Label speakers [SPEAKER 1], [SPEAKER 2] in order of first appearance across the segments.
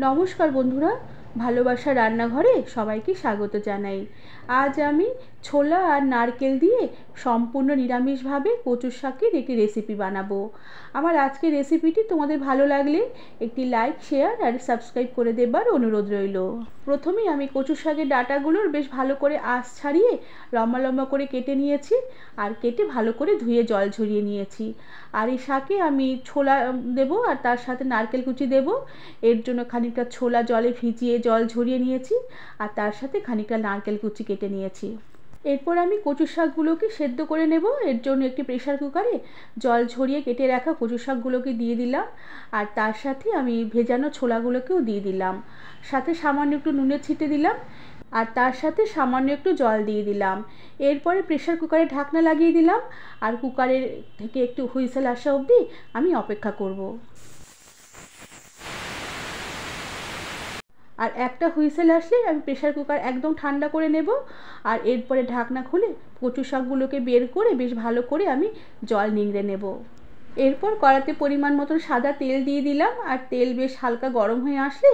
[SPEAKER 1] নমস্কার বন্ধুরা, ভালোবাসা রান্নাঘরে সবাইকে স্বাগত জানাই। আজ আমি ছোলা আর নারকেল দিয়ে সম্পূর্ণ নিরামিষভাবে কচুর শাকের একটি রেসিপি বানাবো। আমার আজকের রেসিপিটি তোমাদের ভালো লাগলে একটি লাইক, শেয়ার আর সাবস্ক্রাইব করে দেবার অনুরোধ রইল। প্রথমেই আমি কচুর শাকের ডাঁটাগুলোর বেশ ভালো করে আঁশ ছাড়িয়ে লম্বা লম্বা করে কেটে নিয়েছি আর কেটে ভালো করে ধুয়ে জল ঝরিয়ে নিয়েছি। আর এই শাকে আমি ছোলা দেবো আর তার সাথে নারকেল কুচি দেবো। এর জন্য খানিকটা ছোলা জলে ভিজিয়ে জল ঝরিয়ে নিয়েছি আর তার সাথে খানিকটা নারকেল কুচি কেটে নিয়েছি। এরপর আমি কচু শাকগুলোকে সেদ্ধ করে নেব। এর জন্য একটি প্রেসার কুকারে জল ঝরিয়ে কেটে রাখা কচু শাকগুলোকে দিয়ে দিলাম আর তার সাথে আমি ভেজানো ছোলাগুলোকেও দিয়ে দিলাম। সাথে সামান্য একটু নুনের ছিটে দিলাম আর তার সাথে সামান্য একটু জল দিয়ে দিলাম। এরপরে প্রেসার কুকারে ঢাকনা লাগিয়ে দিলাম আর কুকারের থেকে একটু হুইসেল আসা অবধি আমি অপেক্ষা করব। আর একটা হুইসেল আসলে আমি প্রেসার কুকার একদম ঠান্ডা করে নেব আর এরপরে ঢাকনা খুলে কচু শাকগুলোকে বের করে বেশ ভালো করে আমি জল নিংড়ে নেব। এরপর কড়াতে পরিমাণ মতন সাদা তেল দিয়ে দিলাম আর তেল বেশ হালকা গরম হয়ে আসলে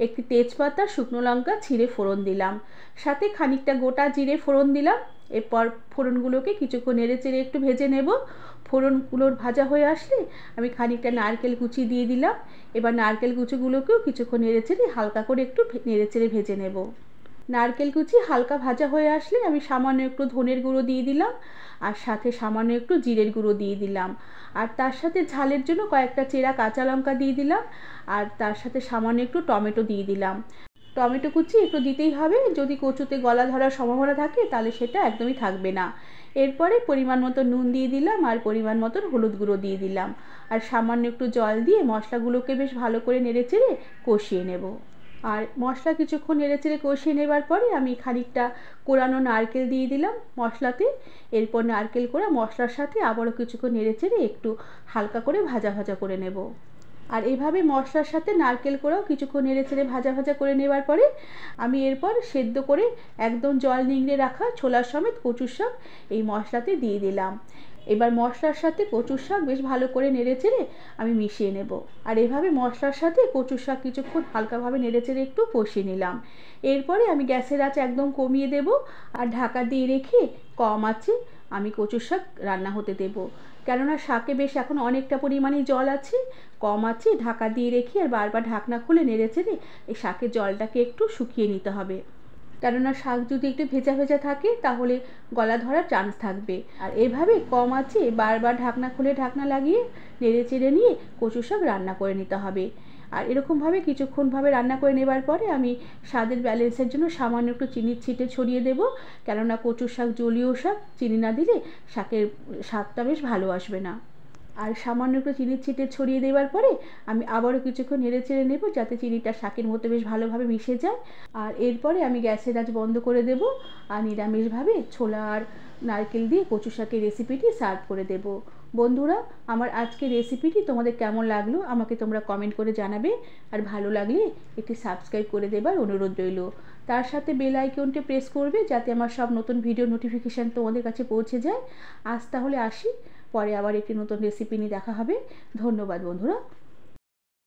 [SPEAKER 1] একটি তেজপাতা, শুকনো লঙ্কা ছিঁড়ে ফোড়ন দিলাম, সাথে খানিকটা গোটা জিরে ফোড়ন দিলাম। এরপর ফোড়নগুলোকে কিছুক্ষণ নেড়ে চেড়ে একটু ভেজে নেব। ফোড়নগুলোর ভাজা হয়ে আসলে আমি খানিকটা নারকেল কুচি দিয়ে দিলাম। এবার নারকেল কুচিগুলোকেও কিছুক্ষণ নেড়ে চেড়ে হালকা করে একটু নেড়ে চেড়ে ভেজে নেব। নারকেল কুচি হালকা ভাজা হয়ে আসলে আমি সামান্য একটু ধনের গুঁড়ো দিয়ে দিলাম আর সাথে সামান্য একটু জিরের গুঁড়ো দিয়ে দিলাম আর তার সাথে ঝালের জন্য কয়েকটা চেরা কাঁচা লঙ্কা দিয়ে দিলাম আর তার সাথে সামান্য একটু টমেটো দিয়ে দিলাম। টমেটো কুচি একটু দিতেই হবে, যদি কচুতে গলা ধরার সম্ভাবনা থাকে তাহলে সেটা একদমই থাকবে না। এরপরে পরিমাণ মতো নুন দিয়ে দিলাম আর পরিমাণ মতন হলুদ গুঁড়ো দিয়ে দিলাম আর সামান্য একটু জল দিয়ে মশলাগুলোকে বেশ ভালো করে নেড়ে চেড়ে কষিয়ে নেব। আর মশলা কিছুক্ষণ নেড়েচেড়ে কষিয়ে নেবার পরে আমি খানিকটা কোরানো নারকেল দিয়ে দিলাম মশলাতে। এরপর নারকেল কোড়া মশলার সাথে আবারও কিছুক্ষণ নেড়েচেড়ে একটু হালকা করে ভাজা ভাজা করে নেব। আর এভাবে মশলার সাথে নারকেল কোড়াও কিছুক্ষণ নেড়েচেড়ে ভাজা ভাজা করে নেবার পরে আমি এরপর সেদ্ধ করে একদম জল নিংড়ে রাখা ছোলার সমেত কচুর শাক এই মশলাতে দিয়ে দিলাম। এবার মশলার সাথে কচুর শাক বেশ ভালো করে নেড়েচেড়ে আমি মিশিয়ে নেব। আর এভাবে মশলার সাথে কচুর শাক কিছুক্ষণ হালকাভাবে নেড়েচেড়ে একটু কষিয়ে নিলাম। এরপরে আমি গ্যাসের আঁচ একদম কমিয়ে দেব আর ঢাকা দিয়ে রেখে কম আঁচে আমি কচুর শাক রান্না হতে দেব। কেননা শাকে বেশ এখন অনেকটা পরিমাণে জল আছে। কম আঁচে ঢাকা দিয়ে রেখে আর বারবার ঢাকনা খুলে নেড়েচেড়ে এই শাকের জলটাকে একটু শুকিয়ে নিতে হবে। কেননা শাক যদি একটু ভেজা ভেজা থাকে তাহলে গলা ধরার চান্স থাকবে। আর এভাবে কম আঁচে বারবার ঢাকনা খুলে ঢাকনা লাগিয়ে নেড়ে চেড়ে নিয়ে কচু শাক রান্না করে নিতে হবে। আর এরকমভাবে কিছুক্ষণভাবে রান্না করে নেবার পরে আমি স্বাদের ব্যালেন্সের জন্য সামান্য একটু চিনির ছিটে ছড়িয়ে দেব। কেননা কচু শাক জলীয় শাক, চিনি না দিলে শাকের স্বাদটা বেশ ভালো আসবে না। আর সামান্য একটু চিনির ছিটে ছড়িয়ে দেওয়ার পরে আমি আবারও কিছুক্ষণ নেড়ে চেড়ে নেব যাতে চিনিটা শাকের মধ্যে বেশ ভালোভাবে মিশে যায়। আর এরপরে আমি গ্যাসের আঁচ বন্ধ করে দেব আর নিরামিষভাবে ছোলা আর নারকেল দিয়ে কচু শাকের রেসিপিটি সার্ভ করে দেব। বন্ধুরা, আমার আজকের রেসিপিটি তোমাদের কেমন লাগলো আমাকে তোমরা কমেন্ট করে জানাবে। আর ভালো লাগলে একটি সাবস্ক্রাইব করে দেবার অনুরোধ রইল। তার সাথে বেল আইকনটি প্রেস করবে যাতে আমার সব নতুন ভিডিও নোটিফিকেশান তোমাদের কাছে পৌঁছে যায়। আজ তাহলে আসি, পরে আবার একটি নতুন রেসিপি নিয়ে দেখা হবে। ধন্যবাদ বন্ধুরা।